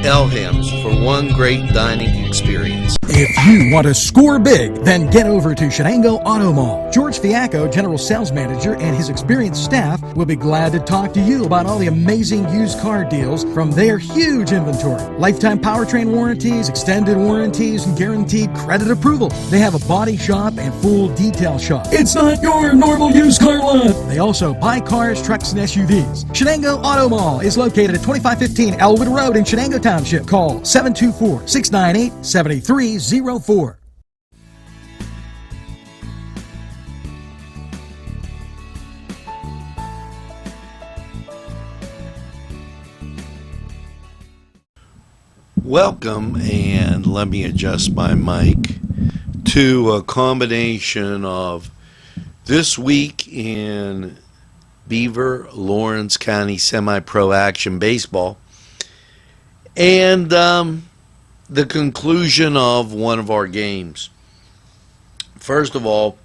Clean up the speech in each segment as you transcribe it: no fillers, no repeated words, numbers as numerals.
Elham's for one great dining experience. If you want to score big, then get over to Shenango Auto Mall. George Fiacco, General Sales Manager, and his experienced staff will be glad to talk to you about all the amazing used car deals from their huge inventory. Lifetime powertrain warranties, extended warranties, and guaranteed credit approval. They have a body shop and full detail shop. It's not your normal used car lot. They also buy cars, trucks, and SUVs. Shenango Auto Mall is located at 2515 Elwood Road in Shenango Township. Call 724-698-7304. Welcome, and let me adjust my mic to a combination of this week in Beaver, Lawrence County semi-pro action baseball, and the conclusion of one of our games. First of all,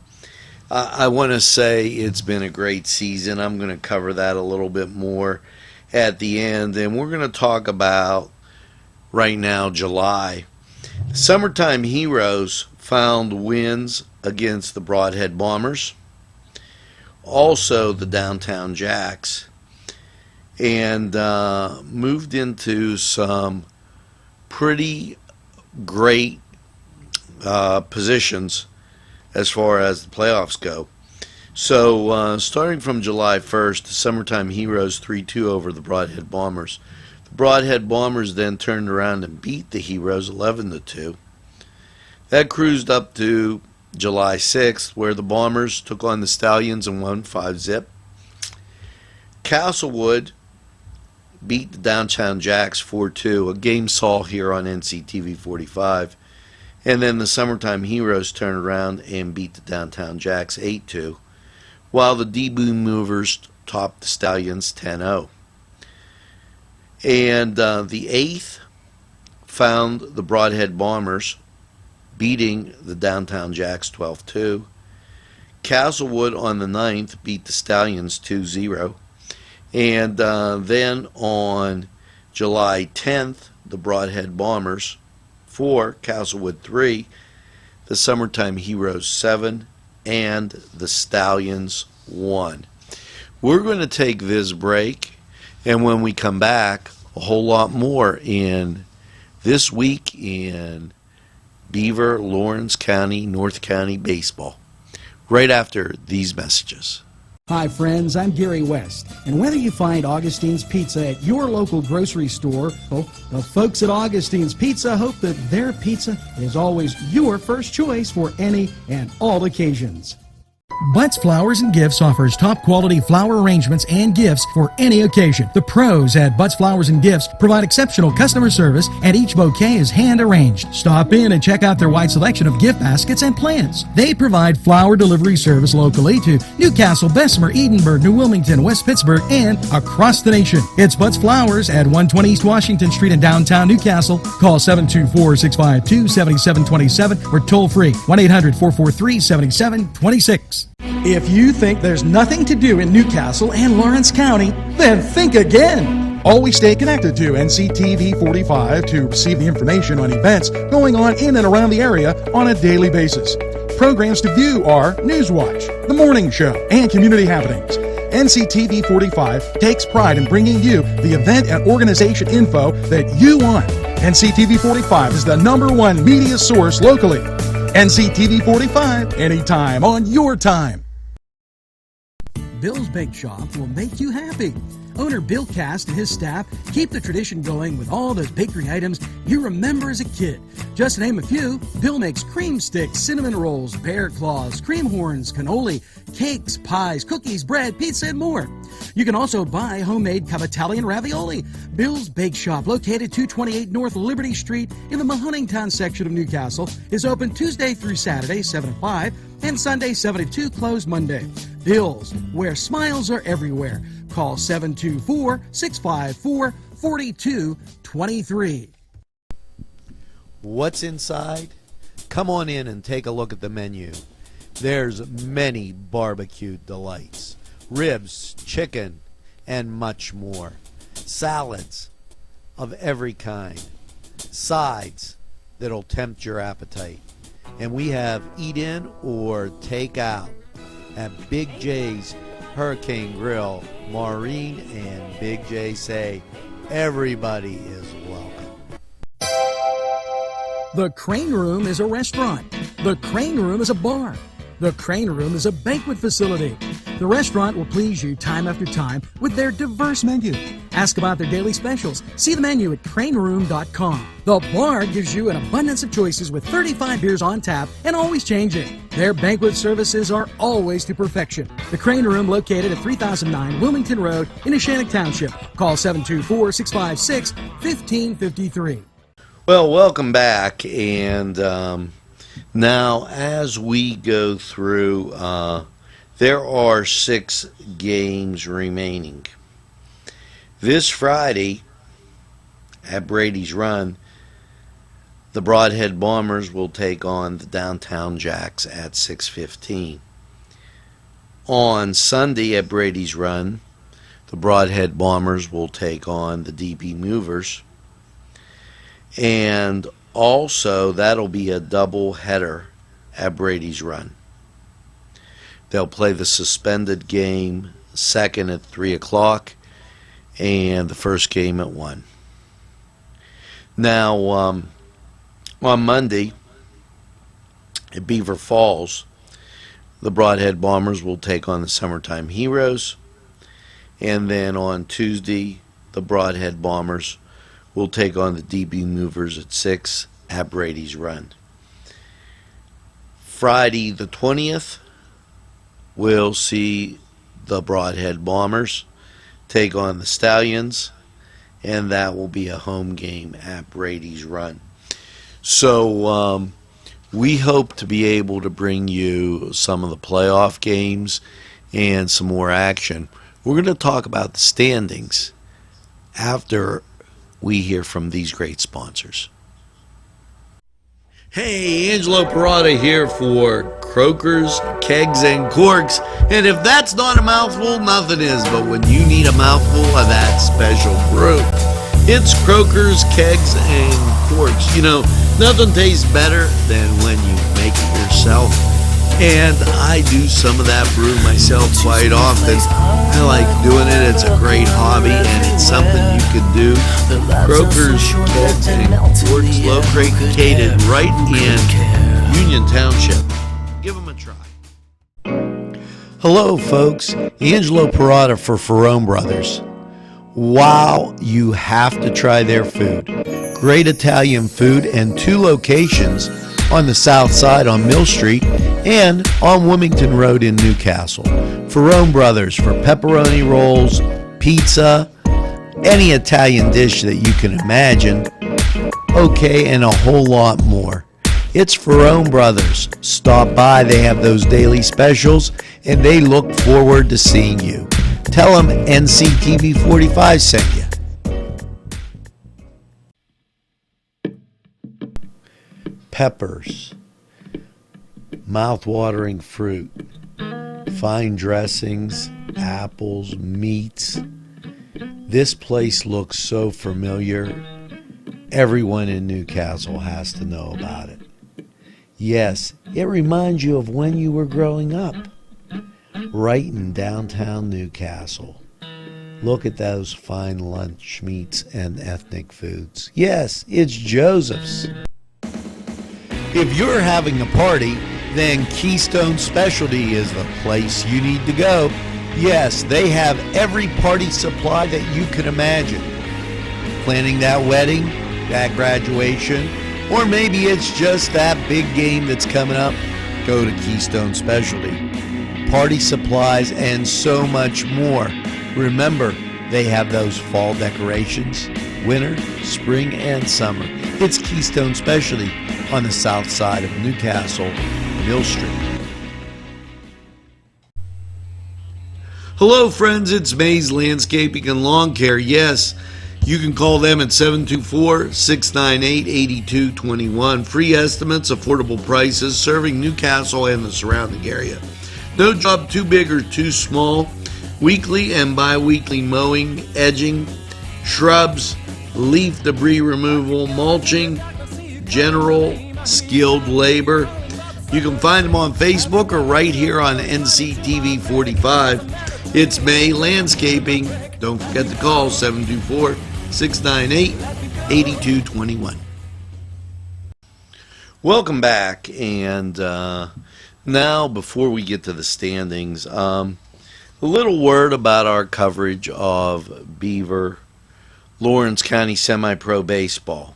I want to say it's been a great season. I'm going to cover that a little bit more at the end, and we're going to talk about right now July. Summertime Heroes found wins against the Broadhead Bombers, also the DowntownJacks, and moved into some pretty great positions as far as the playoffs go. So starting from July 1st, the Summertime Heroes 3-2 over the Broadhead Bombers. The Broadhead Bombers then turned around and beat the Heroes 11-2. That cruised up to July 6th, where the Bombers took on the Stallions and won 5-zip. Castlewood beat the DowntownJacks 4-2, a game saw here on NCTV45. And then the Summertime Heroes turned around and beat the DowntownJacks 8-2, while the D-Boom Movers topped the Stallions 10-0. And the 8th found the Broadhead Bombers beating the DowntownJacks 12-2. Castlewood on the 9th beat the Stallions 2-0. And then on July 10th, the Broadhead Bombers 4, Castlewood 3, the Summertime Heroes 7, and the Stallions 1. We're going to take this break, and when we come back, a whole lot more in this week in Beaver, Lawrence County, North County baseball, right after these messages. Hi friends, I'm Gary West, and whether you find Augustine's Pizza at your local grocery store, well, the folks at Augustine's Pizza hope that their pizza is always your first choice for any and all occasions. Butts Flowers and Gifts offers top quality flower arrangements and gifts for any occasion. The pros at Butts Flowers and Gifts provide exceptional customer service, and each bouquet is hand arranged. Stop in and check out their wide selection of gift baskets and plants. They provide flower delivery service locally to Newcastle, Bessemer, Edinburgh, New Wilmington, West Pittsburgh, and across the nation. It's Butts Flowers at 120 East Washington Street in downtown Newcastle. Call 724-652-7727 or toll free 1-800-443-7726. If you think there's nothing to do in Newcastle and Lawrence County, then think again. Always stay connected to NCTV45 to receive the information on events going on in and around the area on a daily basis. Programs to view are Newswatch, The Morning Show, and Community Happenings. NCTV45 takes pride in bringing you the event and organization info that you want. NCTV45 is the #1 media source locally. NCTV45, anytime on your time. Bill's Bake Shop will make you happy. Owner Bill Cast and his staff keep the tradition going with all those bakery items you remember as a kid. Just to name a few, Bill makes cream sticks, cinnamon rolls, bear claws, cream horns, cannoli, cakes, pies, cookies, bread, pizza, and more. You can also buy homemade Cavatelli ravioli. Bill's Bake Shop, located 228 North Liberty Street in the Mahoningtown section of Newcastle, is open Tuesday through Saturday, 7 to 5, and Sunday, 7 to 2, closed Monday. Bill's, where smiles are everywhere. Call 724-654-4223. What's inside? Come on in and take a look at the menu. There's many barbecue delights. Ribs, chicken, and much more. Salads, of every kind, sides that'll tempt your appetite. And we have eat in or take out at Big J's Hurricane Grill. Maureen and Big J say everybody is welcome. The Crane Room is a restaurant. The Crane Room is a bar. The Crane Room is a banquet facility. The restaurant will please you time after time with their diverse menu. Ask about their daily specials. See the menu at craneroom.com. The bar gives you an abundance of choices with 35 beers on tap and always changing. Their banquet services are always to perfection. The Crane Room, located at 3009 Wilmington Road in Neshannock Township. Call 724-656-1553. Well, welcome back. And now as we go through, there are 6 games remaining. This Friday at Brady's Run, the Broadhead Bombers will take on the DowntownJacks at 6:15. On Sunday at Brady's Run, the Broadhead Bombers will take on the DB Movers. And also, that'll be a double header at Brady's Run. They'll play the suspended game second at 3 o'clock and the first game at 1. Now, on Monday at Beaver Falls, the Broadhead Bombers will take on the Summertime Heroes. And then on Tuesday, the Broadhead Bombers will take on the DB Movers at 6 at Brady's Run. Friday the 20th, we'll see the Broadhead Bombers take on the Stallions, and that will be a home game at Brady's Run. So we hope to be able to bring you some of the playoff games and some more action. We're going to talk about the standings after we hear from these great sponsors. Hey, Angelo Parada here for Croakers, Kegs, and Corks. And if that's not a mouthful, nothing is. But when you need a mouthful of that special brew, it's Croakers, Kegs, and Corks. You know, nothing tastes better than when you make it yourself. And I do some of that brew myself quite often. I like doing it. It's a great hobby, and it's something you can do. Croakers, Kegs, and Corks, located right in Union Township. Give them a try. Hello, folks. Angelo Parada for Ferrone Brothers. Wow, you have to try their food. Great Italian food, and 2 locations on the south side on Mill Street and on Wilmington Road in Newcastle. Ferrone Brothers for pepperoni rolls, pizza, any Italian dish that you can imagine, okay, and a whole lot more. It's Ferrone Brothers. Stop by. They have those daily specials, and they look forward to seeing you. Tell them NCTV45 sent you. Peppers, mouth-watering fruit, fine dressings, apples, meats. This place looks so familiar. Everyone in Newcastle has to know about it. Yes, it reminds you of when you were growing up, right in downtown Newcastle. Look at those fine lunch meats and ethnic foods. Yes, it's Joseph's. If you're having a party, then Keystone Specialty is the place you need to go. Yes, they have every party supply that you can imagine. Planning that wedding, that graduation, or maybe it's just that big game that's coming up, go to Keystone Specialty. Party supplies and so much more. Remember, they have those fall decorations, winter, spring, and summer. It's Keystone Specialty on the south side of Newcastle, Mill Street. Hello, friends. It's Mays Landscaping and Lawn Care. Yes, you can call them at 724-698-8221. Free estimates, affordable prices, serving Newcastle and the surrounding area. No job too big or too small. Weekly and bi-weekly mowing, edging, shrubs, leaf debris removal, mulching, general skilled labor. You can find them on Facebook or right here on NCTV45. It's May Landscaping. Don't forget to call 724-698-8221. Welcome back, and now before we get to the standings, a little word about our coverage of Beaver, Lawrence County Semi-Pro Baseball.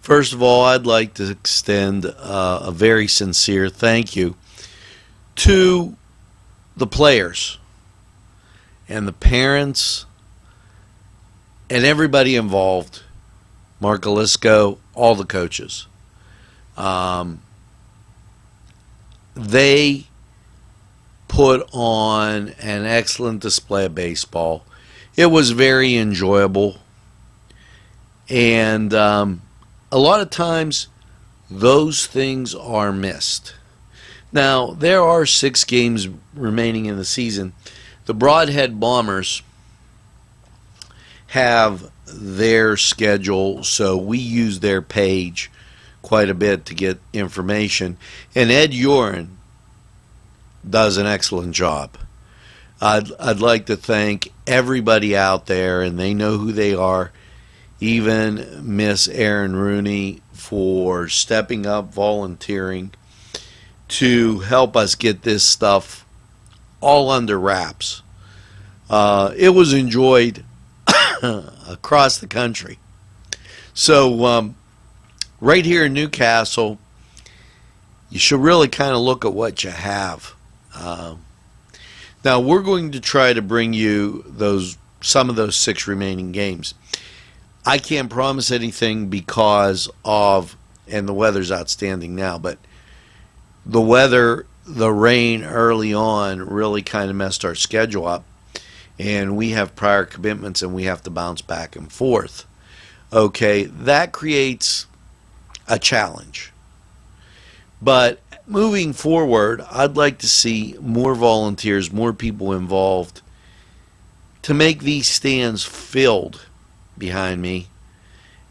First of all, I'd like to extend a very sincere thank you to the players and the parents and everybody involved, Mark Alisco, all the coaches. They put on an excellent display of baseball. It was very enjoyable, and a lot of times those things are missed. Now, there are 6 games remaining in the season. The Broadhead Bombers have their schedule, so we use their page quite a bit to get information. And Ed Urin does an excellent job. I'd like to thank everybody out there, and they know who they are, even Miss Erin Rooney, for stepping up, volunteering to help us get this stuff all under wraps. It was enjoyed across the country. So right here in Newcastle, you should really kind of look at what you have. Now we're going to try to bring you some of those 6 remaining games. I can't promise anything because of, and the weather's outstanding now, but the weather, the rain early on really kind of messed our schedule up, and we have prior commitments and we have to bounce back and forth. Okay, that creates a challenge. But moving forward, I'd like to see more volunteers, more people involved to make these stands filled behind me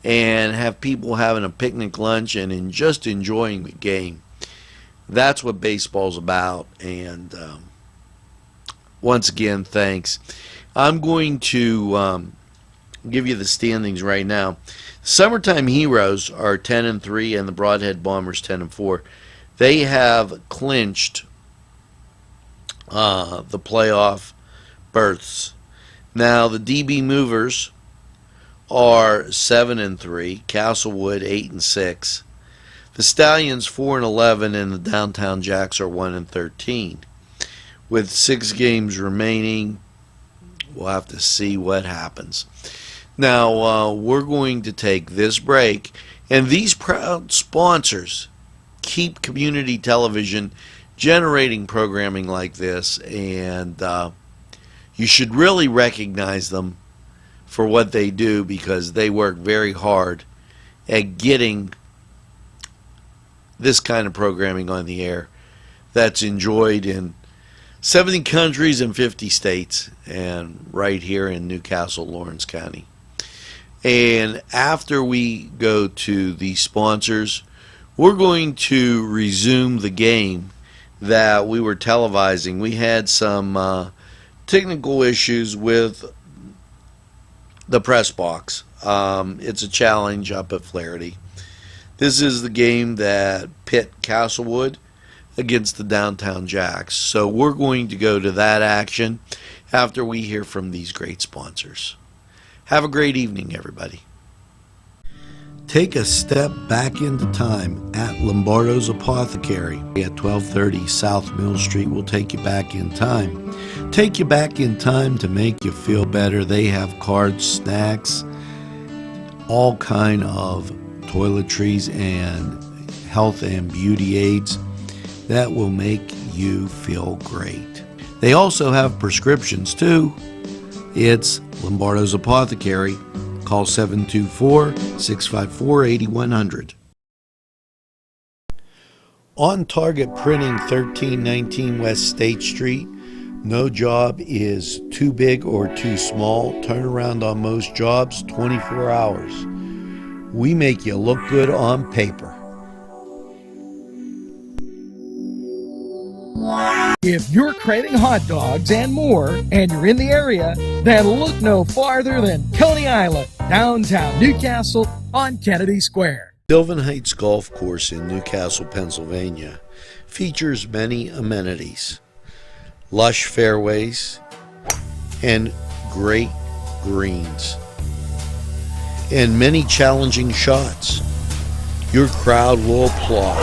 and have people having a picnic lunch and just enjoying the game. That's what baseball's about. And once again, thanks. I'm going to give you the standings right now. Summertime Heroes are 10-3, and the Broadhead Bombers 10-4. They have clinched the playoff berths. Now the DB Movers are 7-3, Castlewood 8-6. The Stallions 4-11, and the DowntownJacks are 1-13. With 6 games remaining, we'll have to see what happens. Now we're going to take this break, and these proud sponsors keep community television generating programming like this, and you should really recognize them for what they do, because they work very hard at getting this kind of programming on the air that's enjoyed in 70 countries and 50 states, and right here in Newcastle, Lawrence County. And after we go to the sponsors, we're going to resume the game that we were televising. We had some technical issues with the press box. It's a challenge up at Flaherty. This is the game that pit Castlewood against the DowntownJacks. So we're going to go to that action after we hear from these great sponsors. Have a great evening, everybody. Take a step back into time at Lombardo's Apothecary at 1230 South Mill Street. Will take you back in time. Take you back in time to make you feel better. They have cards, snacks, all kind of toiletries and health and beauty aids that will make you feel great. They also have prescriptions too. It's Lombardo's Apothecary. Call 724-654-8100. On Target Printing, 1319 West State Street. No job is too big or too small. Turnaround on most jobs, 24 hours. We make you look good on paper. If you're craving hot dogs and more, and you're in the area, then look no farther than Coney Island, downtown Newcastle on Kennedy Square. Sylvan Heights Golf Course in Newcastle, Pennsylvania features many amenities, lush fairways, and great greens, and many challenging shots. Your crowd will applaud.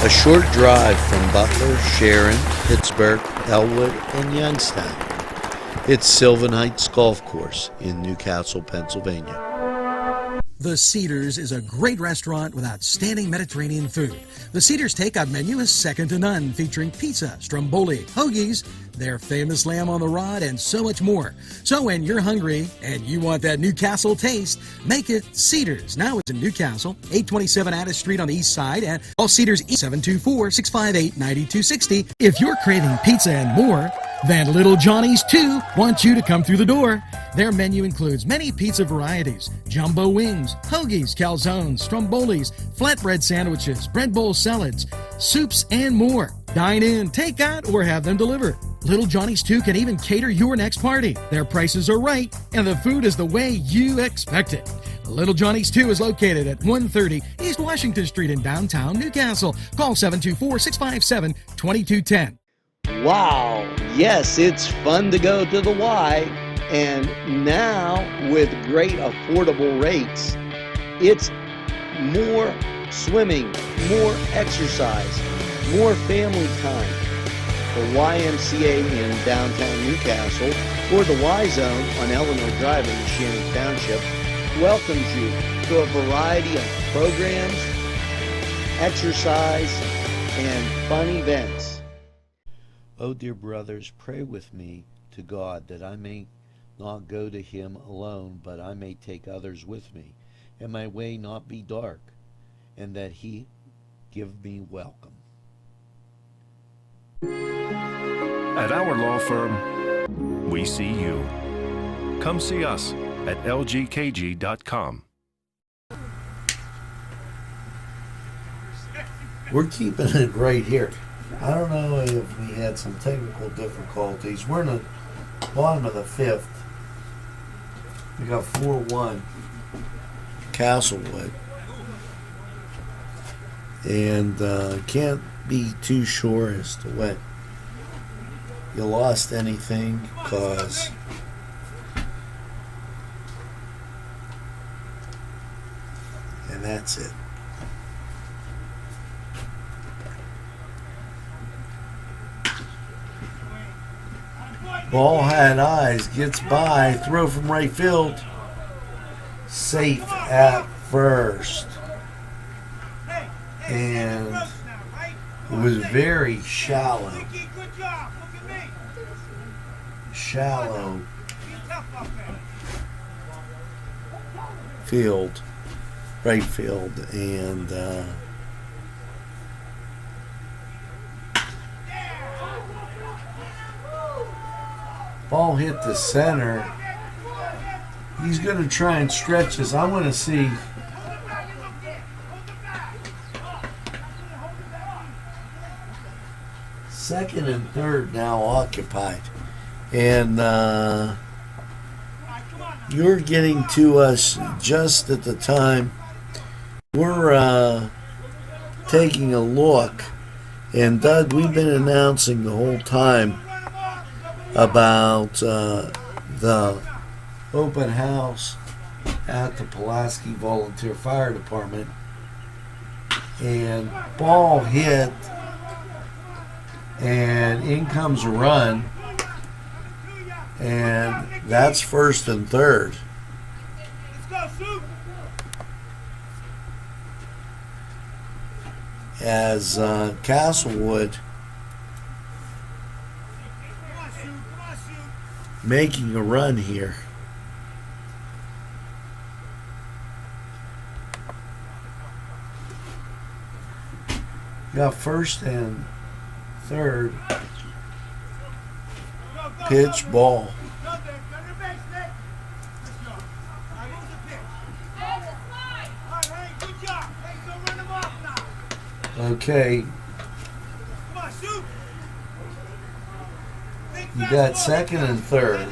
A short drive from Butler, Sharon, Pittsburgh, Elwood, and Youngstown. It's Sylvan Heights Golf Course in Newcastle, Pennsylvania. The Cedars is a great restaurant with outstanding Mediterranean food. The Cedars takeout menu is second to none, featuring pizza, stromboli, hoagies, their famous lamb on the rod, and so much more. So when you're hungry and you want that Newcastle taste, make it Cedars. Now it's in Newcastle, 827 Addis Street on the east side, and call Cedars 724-658-9260. If you're craving pizza and more, then Little Johnny's too wants you to come through the door. Their menu includes many pizza varieties, jumbo wings, hoagies, calzones, strombolis, flatbread sandwiches, bread bowl salads, soups, and more. Dine in, take out, or have them delivered. Little Johnny's too can even cater your next party. Their prices are right, and the food is the way you expect it. Little Johnny's 2 is located at 130 East Washington Street in downtown Newcastle. Call 724-657-2210. Wow, yes, it's fun to go to the Y, and now with great affordable rates, it's more swimming, more exercise, more family time. The YMCA in downtown Newcastle, or the Y Zone on Eleanor Drive in Shannon Township, welcomes you to a variety of programs, exercise, and fun events. Oh, dear brothers, pray with me to God that I may not go to him alone, but I may take others with me, and my way not be dark, and that he give me welcome. At our law firm, we see you. Come see us at lgkg.com. We're keeping it right here. I don't know if we had some technical difficulties. We're in the bottom of the fifth. We got 4-1 Castlewood. And can't be too sure as to what you lost anything, because and that's it. Ball had eyes, gets by, throw from right field. Safe at first. And it was very shallow. Shallow field, right field, and ball hit the center. He's going to try and stretch this. I want to see. Second and third now occupied. And you're getting to us just at the time we're taking a look. And Doug, we've been announcing the whole time about the open house at the Pulaski Volunteer Fire Department, and ball hit, and in comes a run, and that's first and third. As Castlewood making a run here. Got first and third. Pitch, ball. Okay. You got second and third.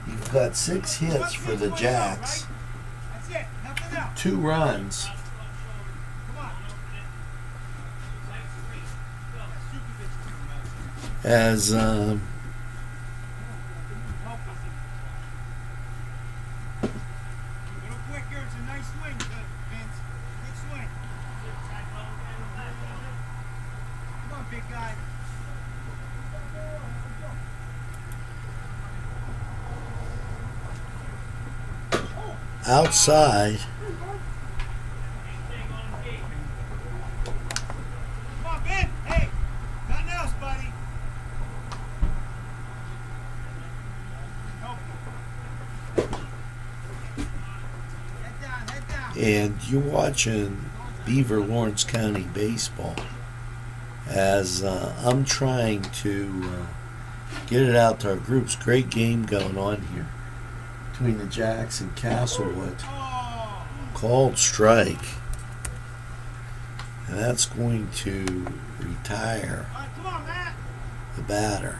You've got 6 hits for the Jacks. 2 runs. As outside. And you're watching Beaver Lawrence County baseball as I'm trying to get it out to our groups. Great game going on here between the Jacks and Castlewood. Called strike. And that's going to retire the batter.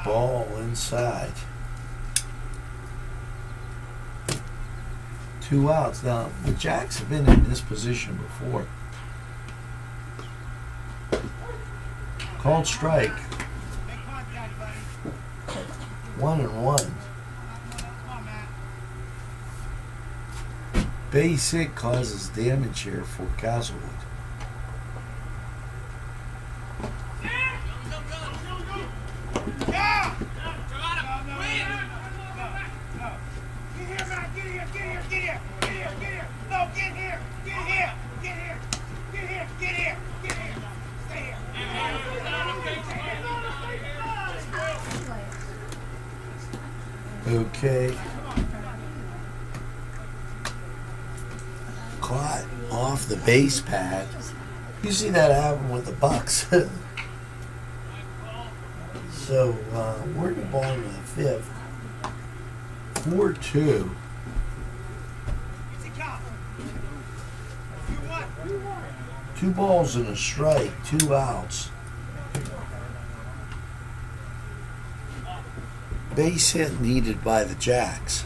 Ball inside. 2 outs. Now, the Jacks have been in this position before. Called strike. 1-1. Base hit causes damage here for Castlewood. Okay. Caught off the base pad. You see that happen with the Bucks. So we're in the bottom of the 5th. 4-2. 2 balls and a strike. 2 outs. Base hit needed by the Jacks.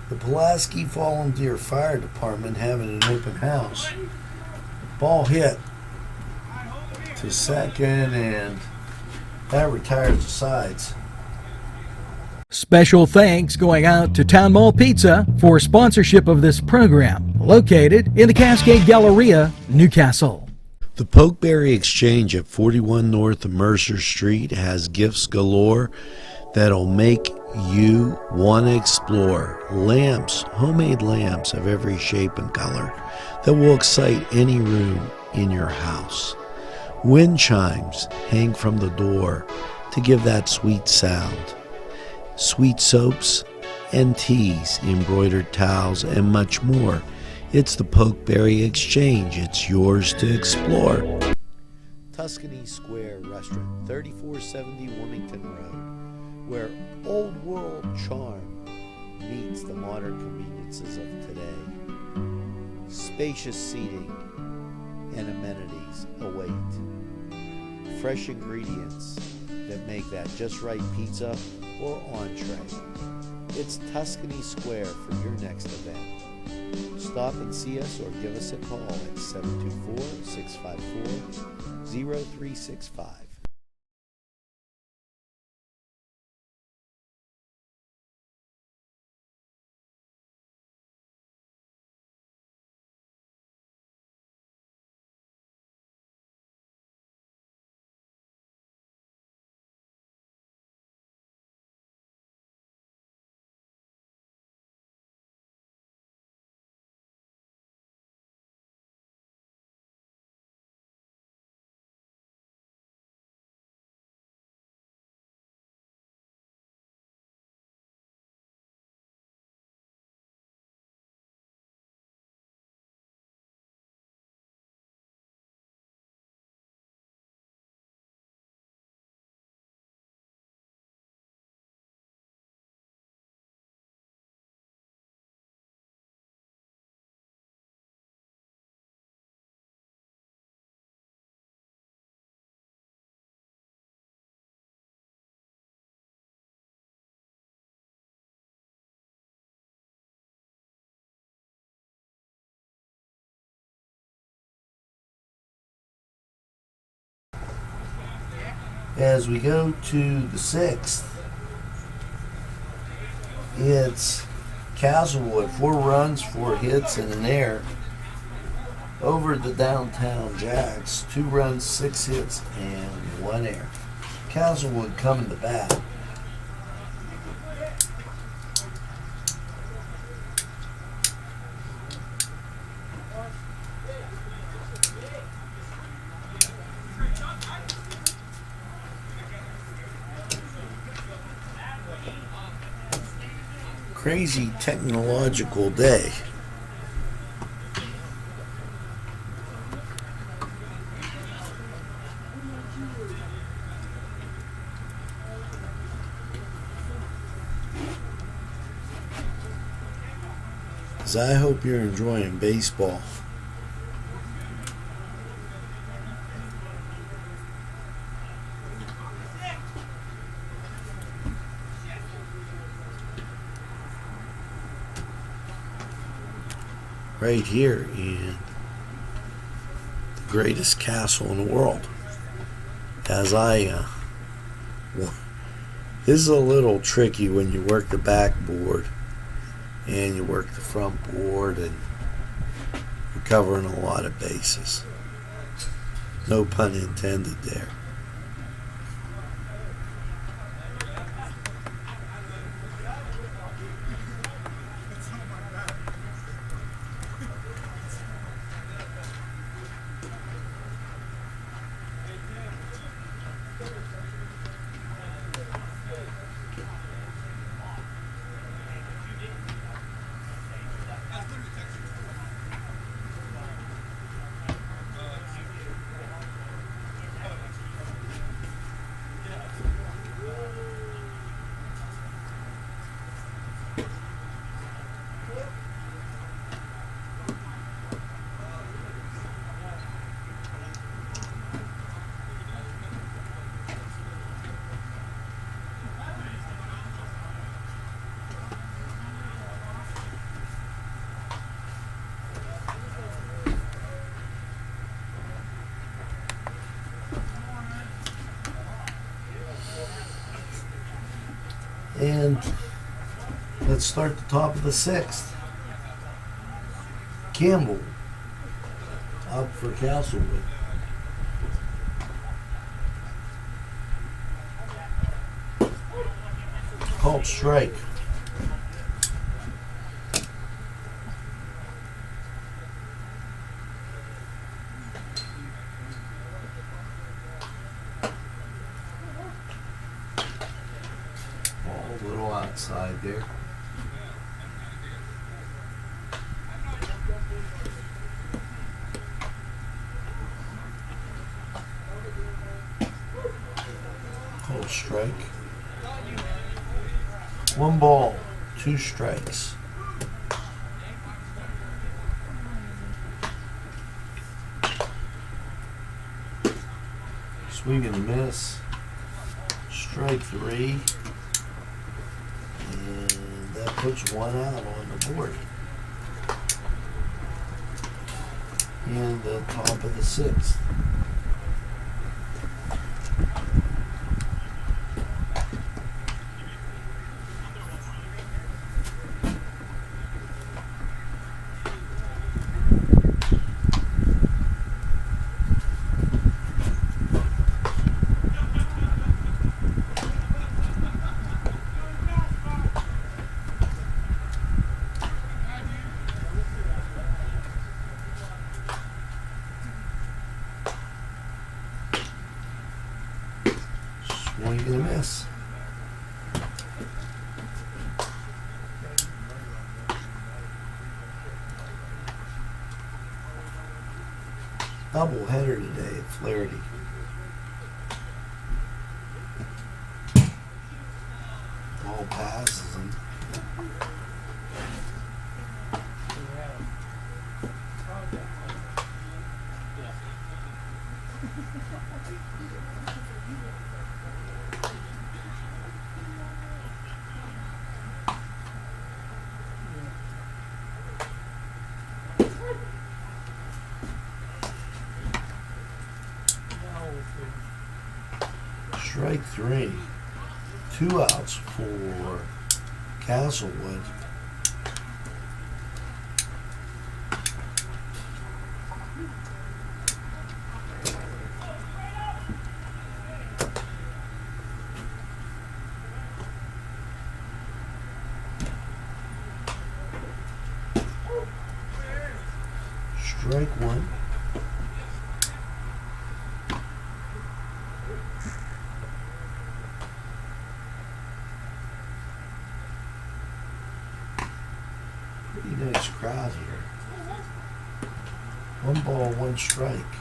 The Pulaski Volunteer Fire Department having an open house. Ball hit to second, and that retires the sides. Special thanks going out to Town Mall Pizza for sponsorship of this program, located in the Cascade Galleria, Newcastle. The Pokeberry Exchange at 41 North Mercer Street has gifts galore that'll make you want to explore. Lamps, homemade lamps of every shape and color that will excite any room in your house. Wind chimes hang from the door to give that sweet sound. Sweet soaps and teas, embroidered towels, and much more. It's the Pokeberry Exchange. It's yours to explore. Tuscany Square Restaurant, 3470 Wilmington Road, where old world charm meets the modern conveniences of today. Spacious seating and amenities await. Fresh ingredients that make that just right pizza or entree. It's Tuscany Square for your next event. Stop and see us or give us a call at 724-654-0365. As we go to the 6th, it's Castlewood, 4 runs, 4 hits, and an error over the DowntownJacks, 2 runs, 6 hits, and 1 error. Castlewood coming to bat. Crazy technological day. So I hope you're enjoying baseball. Right here in the greatest castle in the world. As this is a little tricky when you work the backboard and you work the front board, and you're covering a lot of bases. No pun intended there. And let's start the top of the 6th. Campbell up for Castlewood. Called strike. A little outside there. Called strike. 1 ball, 2 strikes. Swing and a miss. Strike 3. And that puts 1 out on the board. And the top of the 6th. Swing and a miss. Double header today at Flaherty. Ball passes him. Strike three. 2 outs for Castlewood. Strike one. Pretty nice crowd here. 1 ball, 1 strike.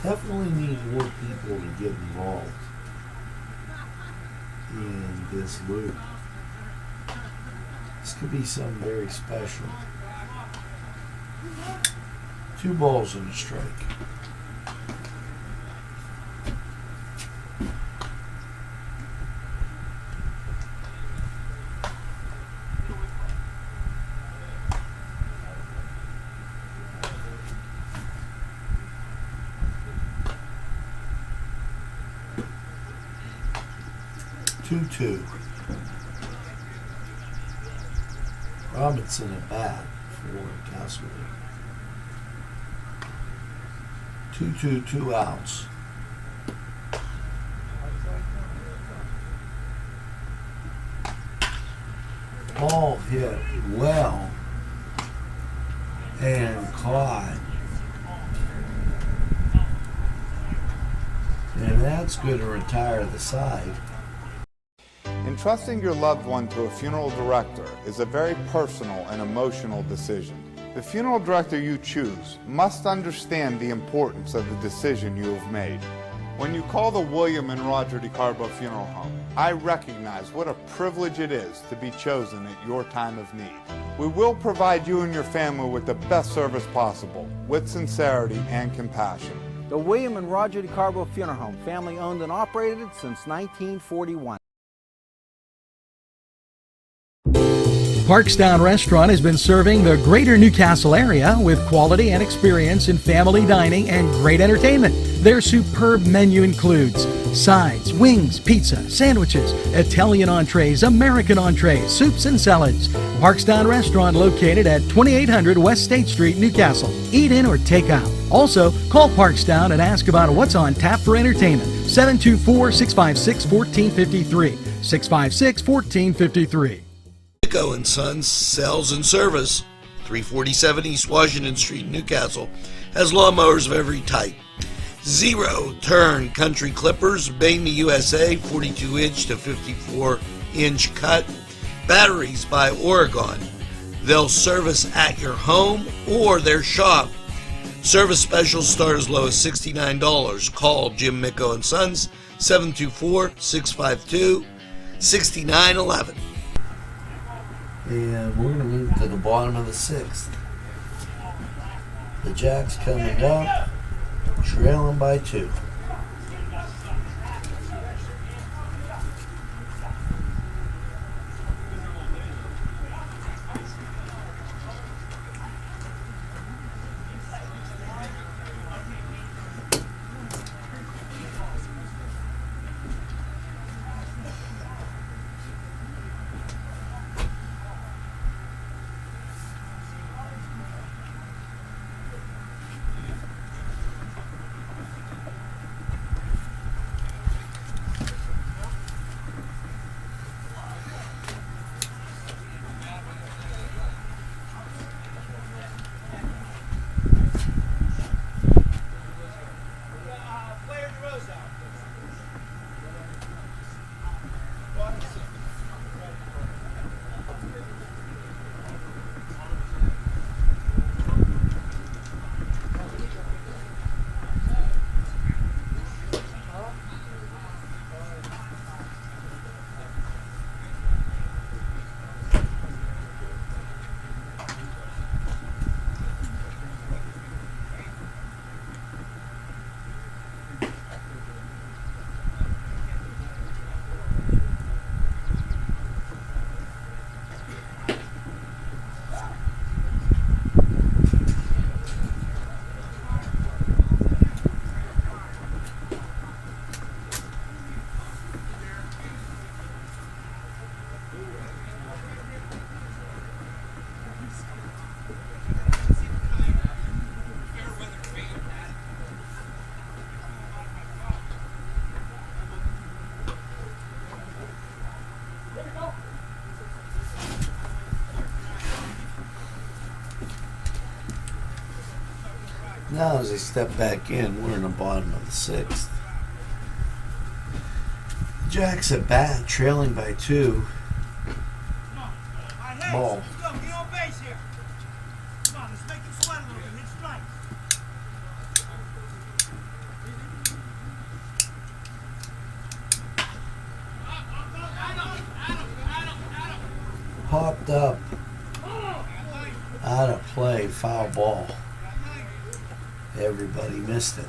Definitely need more people to get involved in this loop. This could be something very special. 2 balls and a strike. Two. Robinson at bat for Castlewood. 2-2, 2 outs. Ball hit well and caught. And that's going to retire the side. Entrusting your loved one to a funeral director is a very personal and emotional decision. The funeral director you choose must understand the importance of the decision you have made. When you call the William and Roger DeCarbo Funeral Home, I recognize what a privilege it is to be chosen at your time of need. We will provide you and your family with the best service possible, with sincerity and compassion. The William and Roger DeCarbo Funeral Home, family owned and operated since 1941. Parkstown Restaurant has been serving the greater Newcastle area with quality and experience in family dining and great entertainment. Their superb menu includes sides, wings, pizza, sandwiches, Italian entrees, American entrees, soups and salads. Parkstown Restaurant located at 2800 West State Street, Newcastle. Eat in or take out. Also, call Parkstown and ask about what's on tap for entertainment. 724-656-1453. 656-1453. Miko & Sons Sales and Service, 347 East Washington Street, Newcastle, has lawnmowers of every type. 0-turn country clippers, Bamey USA, 42-inch to 54-inch cut. Batteries by Oregon. They'll service at your home or their shop. Service specials start as low as $69. Call Jim Miko & Sons, 724-652-6911. And we're going to move to the bottom of the 6th. The Jacks coming up, trailing by 2. Now as I step back in, we're in the bottom of the 6th. Jacks at bat, trailing by 2. Ball. Let's go. Get on base here. Come on, let's make him sweat a little bit. Hit strikes. Popped up. Out of play, foul ball. Everybody missed it.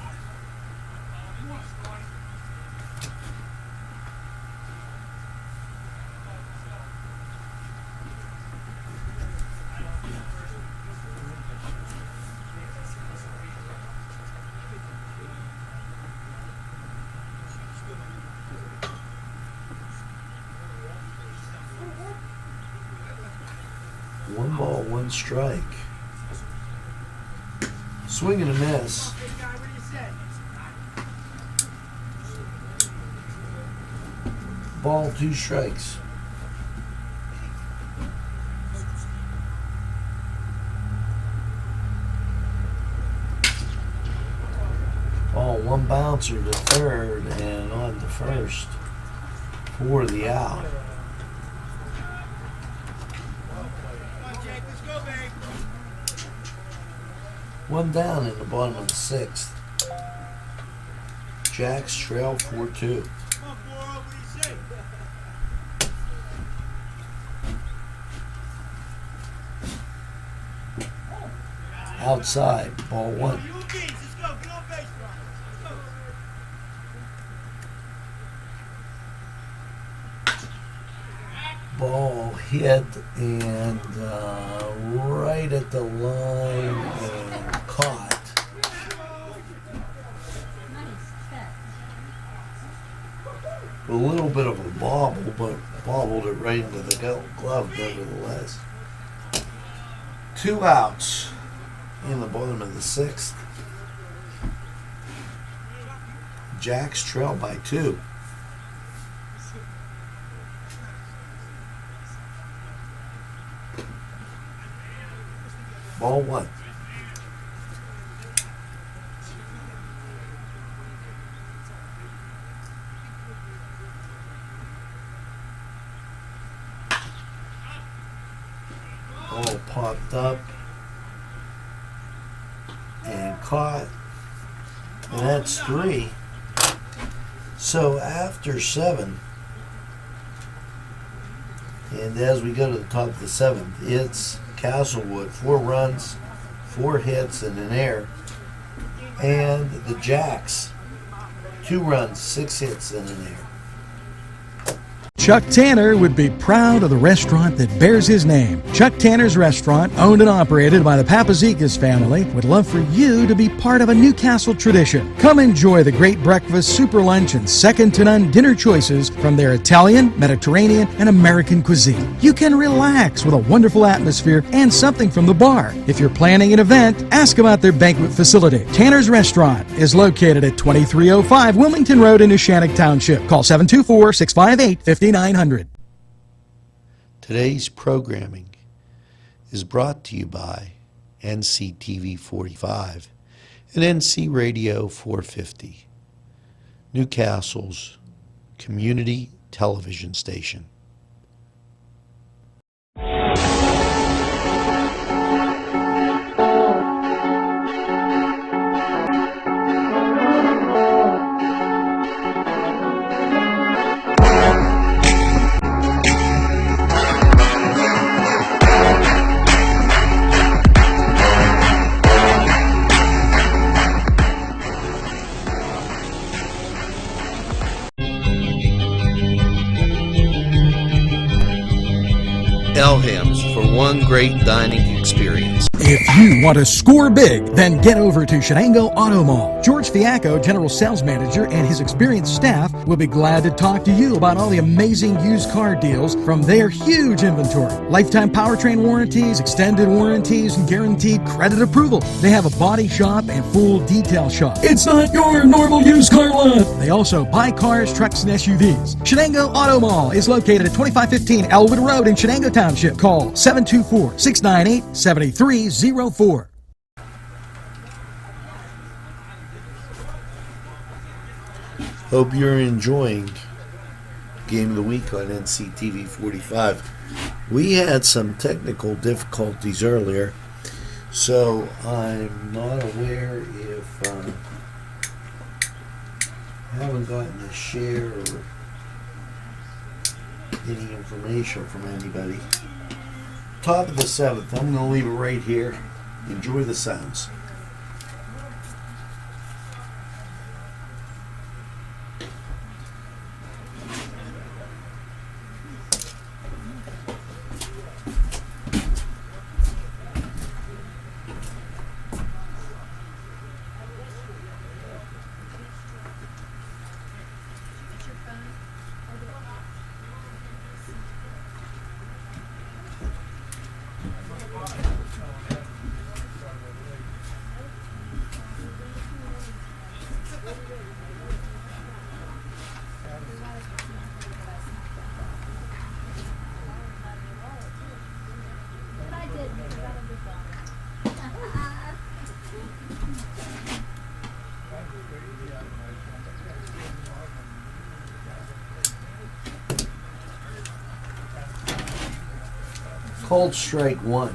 One ball, one strike. Swing and a miss. Ball, 2 strikes. Ball, 1 bouncer to third and on to first for the out. One down in the bottom of the 6th. Jacks trail 4-2. Outside, ball 1. Ball hit and right at the line and caught. A little bit of a bobble, but bobbled it right into the glove nevertheless. 2 outs in the bottom of the 6th. Jacks trail by 2. Ball 1. Ball popped up and caught, and that's 3. So after 7, and as we go to the top of the 7th, it's Castlewood, 4 runs, 4 hits and an error, and the Jacks, 2 runs, 6 hits and an error. Chuck Tanner would be proud of the restaurant that bears his name. Chuck Tanner's Restaurant, owned and operated by the Papazikas family, would love for you to be part of a Newcastle tradition. Come enjoy the great breakfast, super lunch, and second-to-none dinner choices from their Italian, Mediterranean, and American cuisine. You can relax with a wonderful atmosphere and something from the bar. If you're planning an event, ask about their banquet facility. Tanner's Restaurant is located at 2305 Wilmington Road in Neshannock Township. Call 724-658-5900. Today's programming is brought to you by NCTV45 and NC Radio 450, Newcastle's community television station. Elham's for one great dining experience. If you want to score big, then get over to Shenango Auto Mall. George Fiacco, General Sales Manager, and his experienced staff will be glad to talk to you about all the amazing used car deals from their huge inventory. Lifetime powertrain warranties, extended warranties, and guaranteed credit approval. They have a body shop and full detail shop. It's not your normal used car lot. They also buy cars, trucks, and SUVs. Shenango Auto Mall is located at 2515 Elwood Road in Shenango Township. Call 724-698-7304. Hope you're enjoying Game of the Week on NCTV45. We had some technical difficulties earlier, so I'm not aware if I haven't gotten to share or any information from anybody. Top of the 7th. I'm going to leave it right here. Enjoy the sounds. Called strike 1.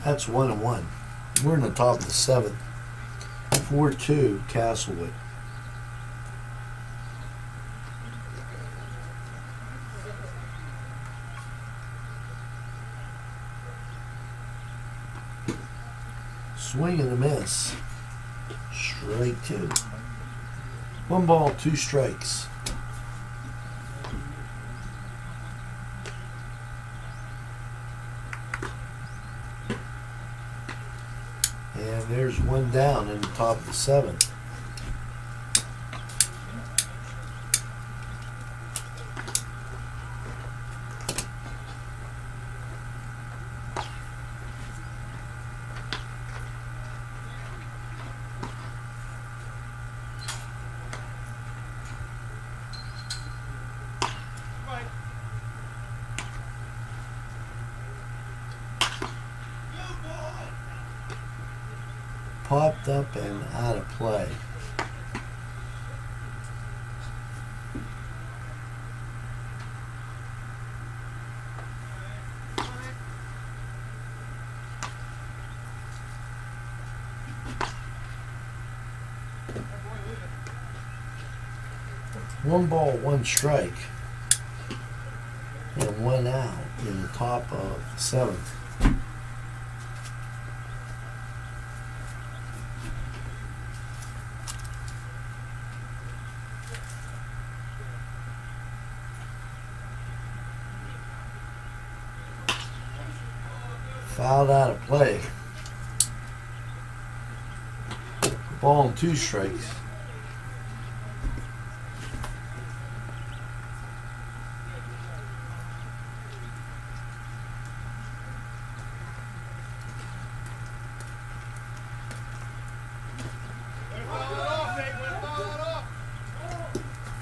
That's 1-1. We're in the top of the 7th. 4-2 Castlewood. Swing and a miss. Strike 2. 1 ball, 2 strikes. And there's 1 down in the top of the 7th. Popped up and out of play. One ball, 1 strike, and 1 out in the top of the 7th. Fouled out of play. Ball and 2 strikes.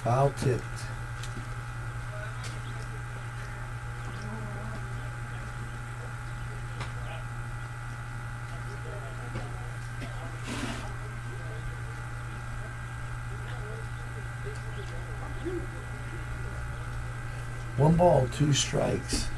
Foul tipped. One ball, 2 strikes.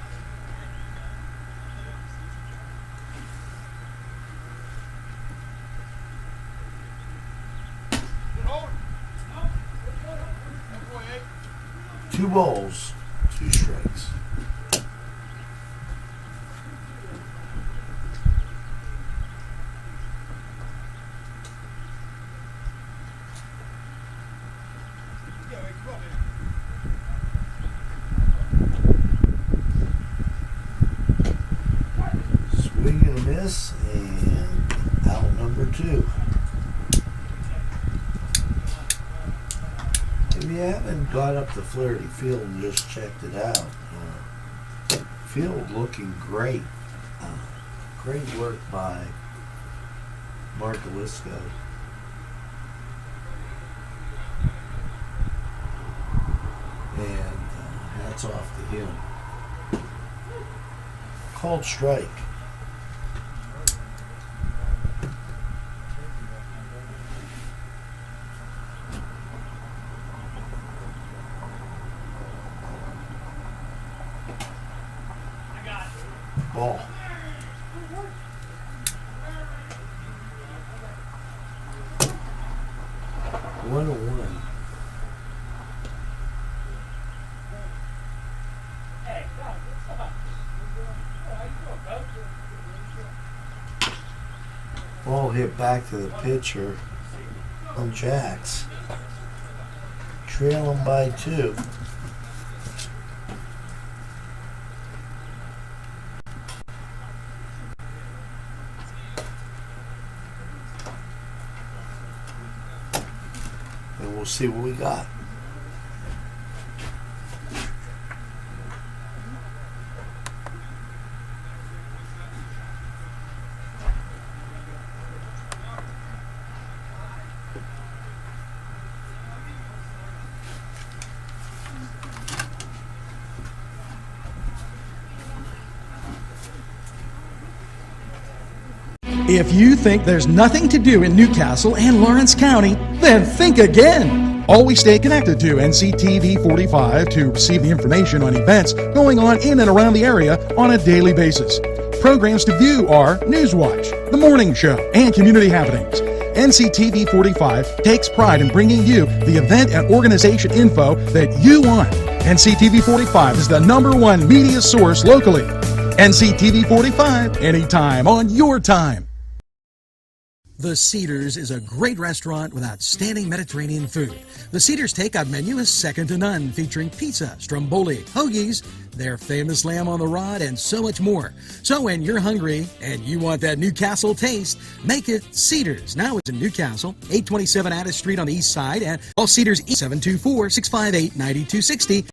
Two balls, 2 strikes. Swing and a miss, and out number 2. If you haven't got up to Flaherty Field and just checked it out, field looking great. Great work by Mark Alisco. And hats off to him. Called strike. Ball. One. Ball hit back to the pitcher on Jacks. Trail him by 2. And we'll see what we got. If you think there's nothing to do in Newcastle and Lawrence County, then think again. Always stay connected to NCTV45 to receive the information on events going on in and around the area on a daily basis. Programs to view are Newswatch, The Morning Show, and Community Happenings. NCTV45 takes pride in bringing you the event and organization info that you want. NCTV45 is the #1 media source locally. NCTV45, anytime on your time. The Cedars is a great restaurant with outstanding Mediterranean food. The Cedars takeout menu is second to none, featuring pizza, stromboli, hoagies, their famous lamb on the rod, and so much more. So when you're hungry and you want that Newcastle taste, make it Cedars. Now it's in Newcastle, 827 Addis Street on the east side, and call Cedars 724-658-9260.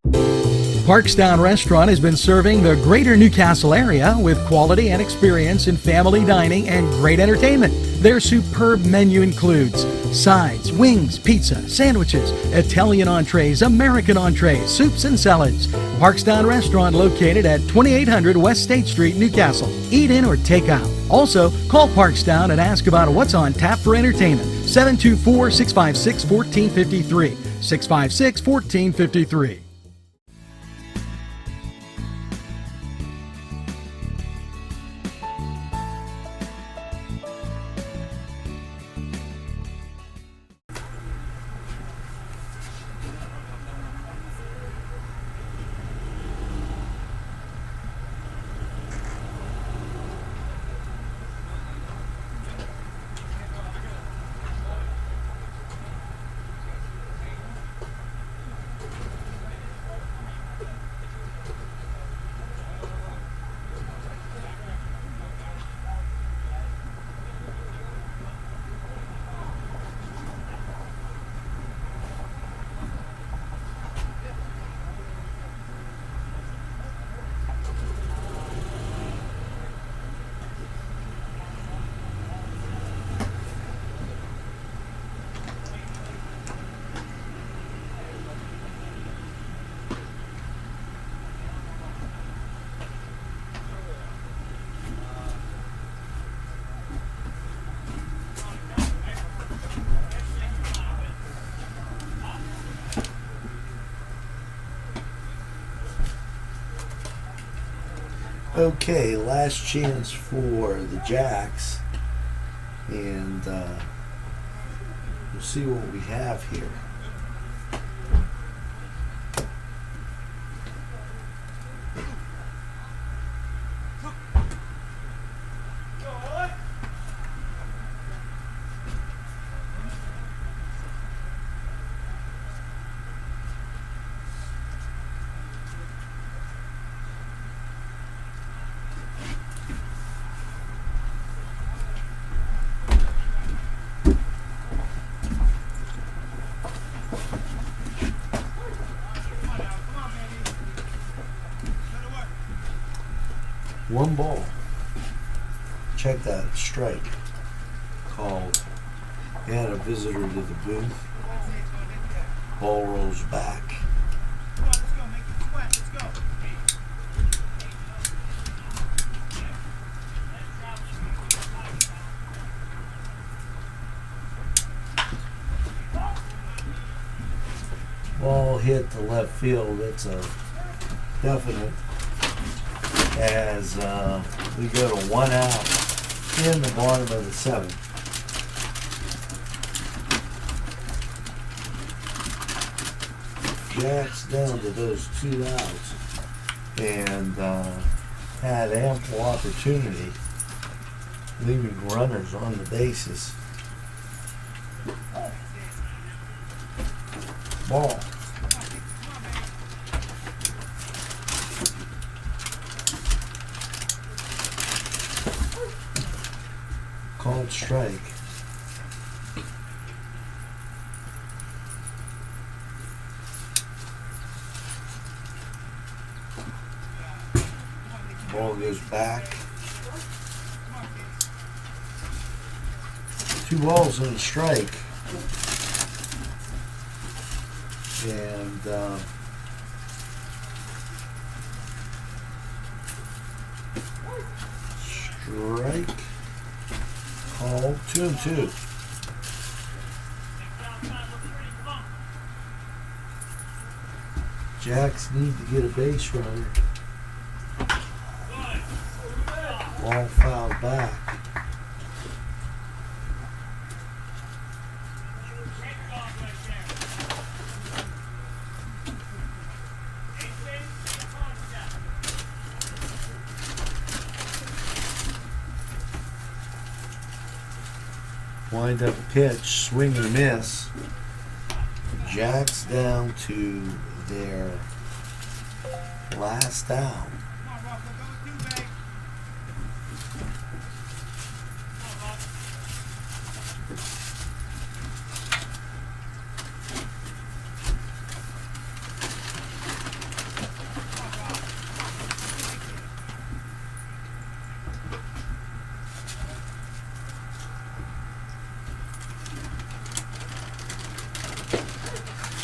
Parkstown Restaurant has been serving the greater Newcastle area with quality and experience in family dining and great entertainment. Their superb menu includes sides, wings, pizza, sandwiches, Italian entrees, American entrees, soups and salads. Parkstown Restaurant located at 2800 West State Street, Newcastle. Eat in or take out. Also, call Parkstown and ask about what's on tap for entertainment. 724-656-1453. 656-1453. Okay, last chance for the Jacks, and we'll see what we have here. One ball. Check that strike. Called. And a visitor to the booth. Ball rolls back. Come on, let's go. Make it sweat. Let's go. Ball hit the left field. It's a definite as we go to 1 out in the bottom of the 7th. Jacks down to those 2 outs and had ample opportunity, leaving runners on the bases. Ball. Called strike. Ball goes back. 2 balls and a strike. And strike called 2-2. Jacks need to get a base runner. Ball fouled back. Wind up pitch, swing and a miss. Jacks down to their last out.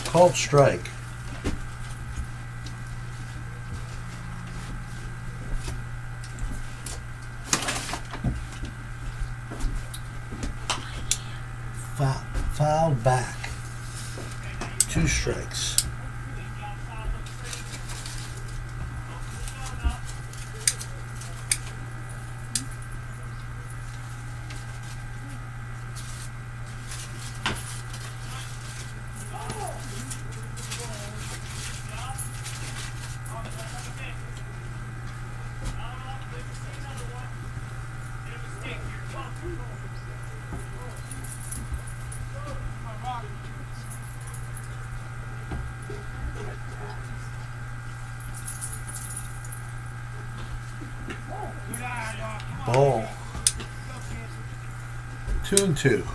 Called strike. Fouled back. 2 strikes. Ball. 2-2.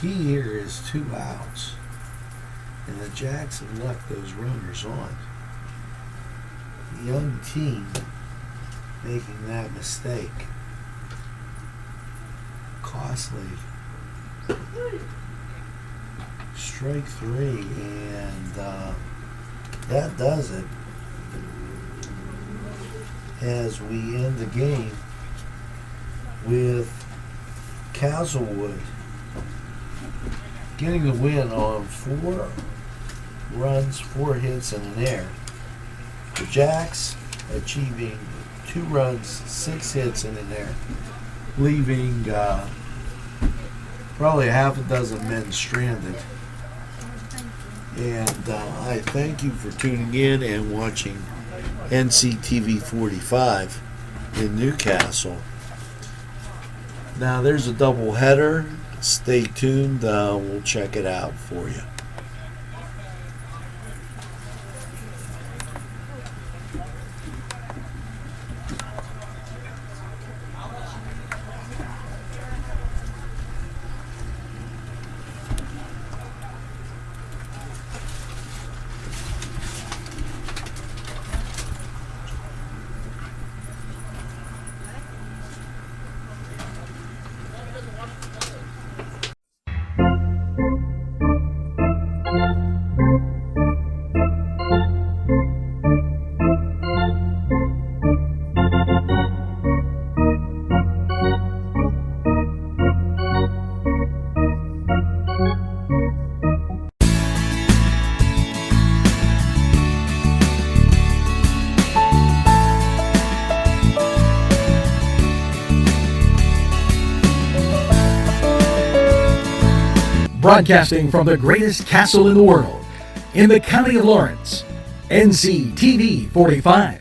Key here is 2 outs. And the Jacks have left those runners on. The young team making that mistake. Costly. Strike 3, and that does it. As we end the game with Castlewood getting the win on 4 runs, 4 hits, and an error. The Jacks achieving 2 runs, 6 hits, and an error, leaving probably half a dozen men stranded. And I thank you for tuning in and watching NCTV45 in Newcastle. Now there's a double header. Stay tuned. We'll check it out for you. Broadcasting from the greatest castle in the world, in the county of Lawrence, NCTV 45.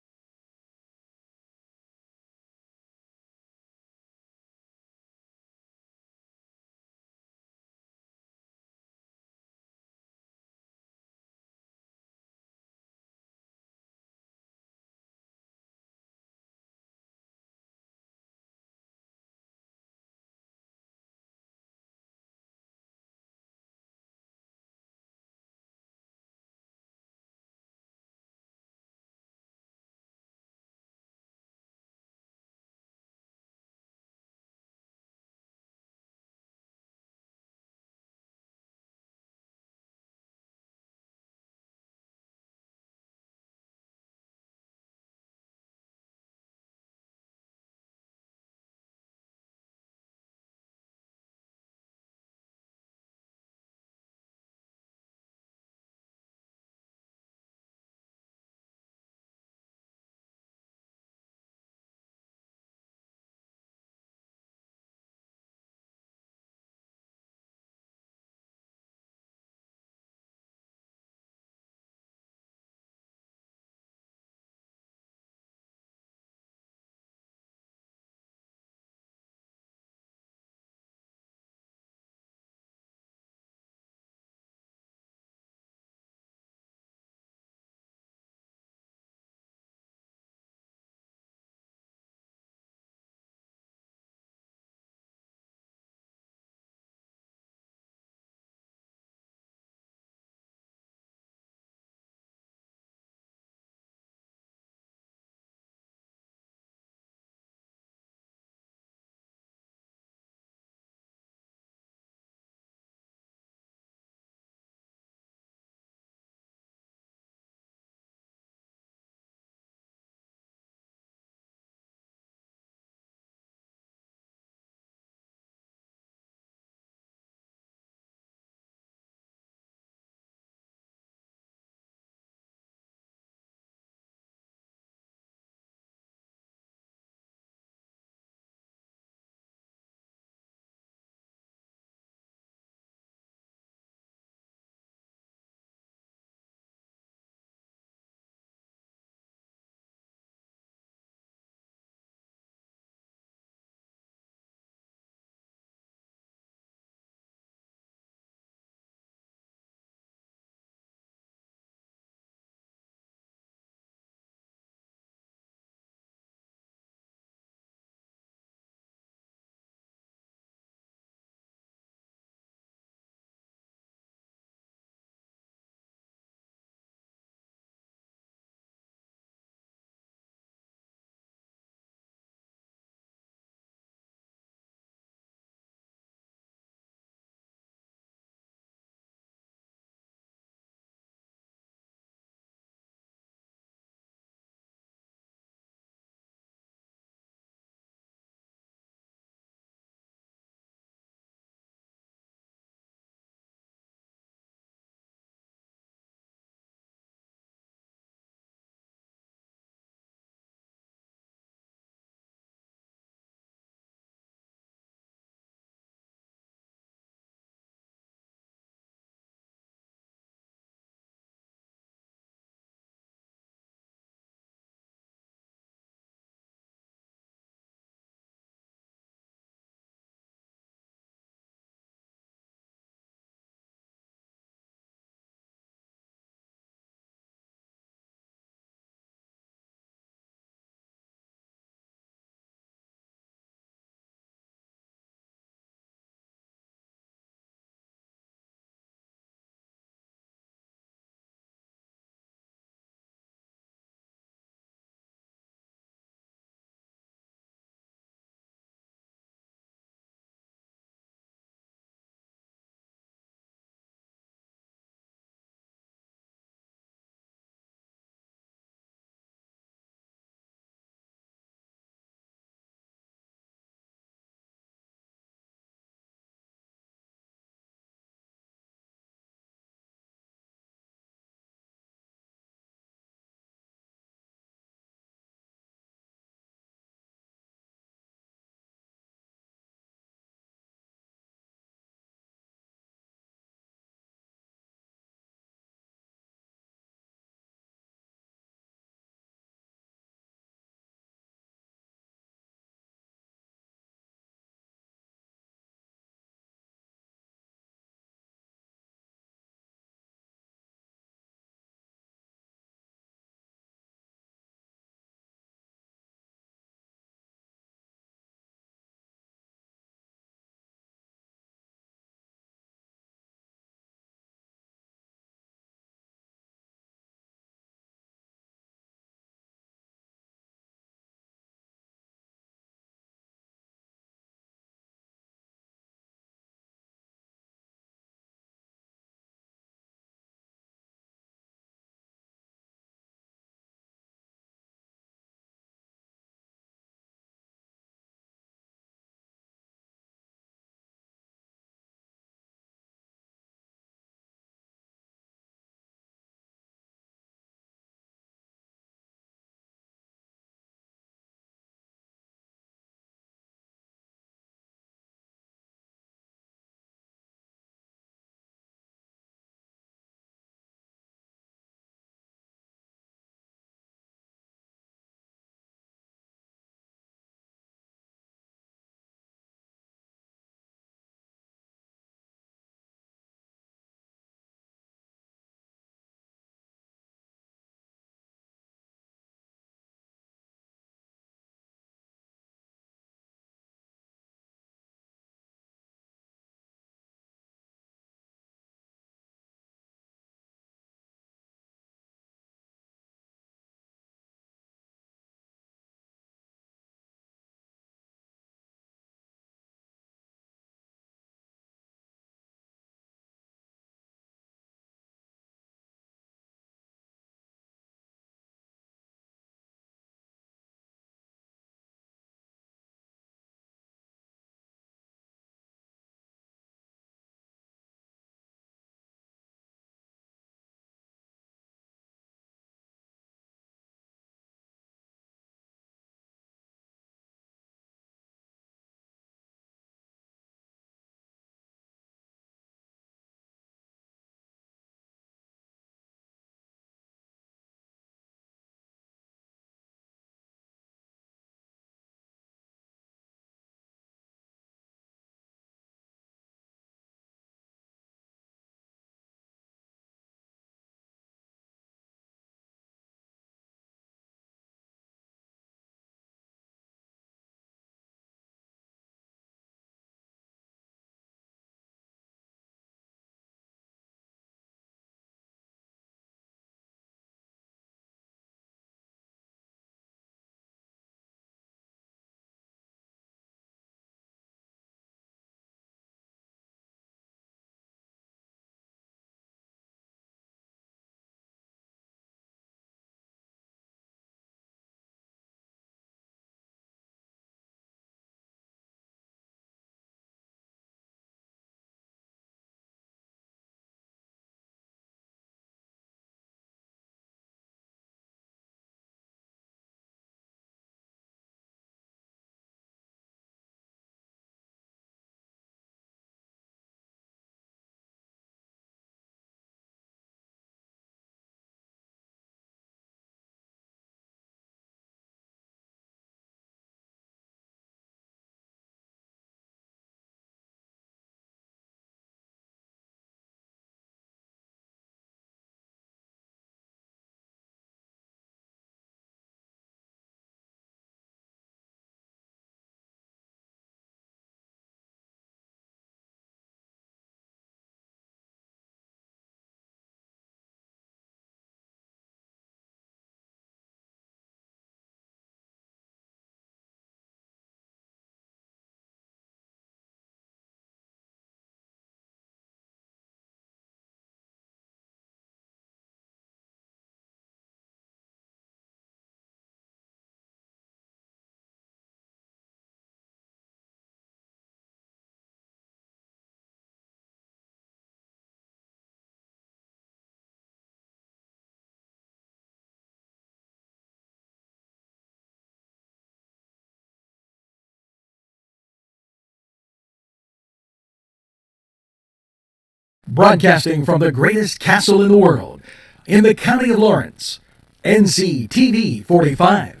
Broadcasting from the greatest castle in the world, in the county of Lawrence, NCTV 45.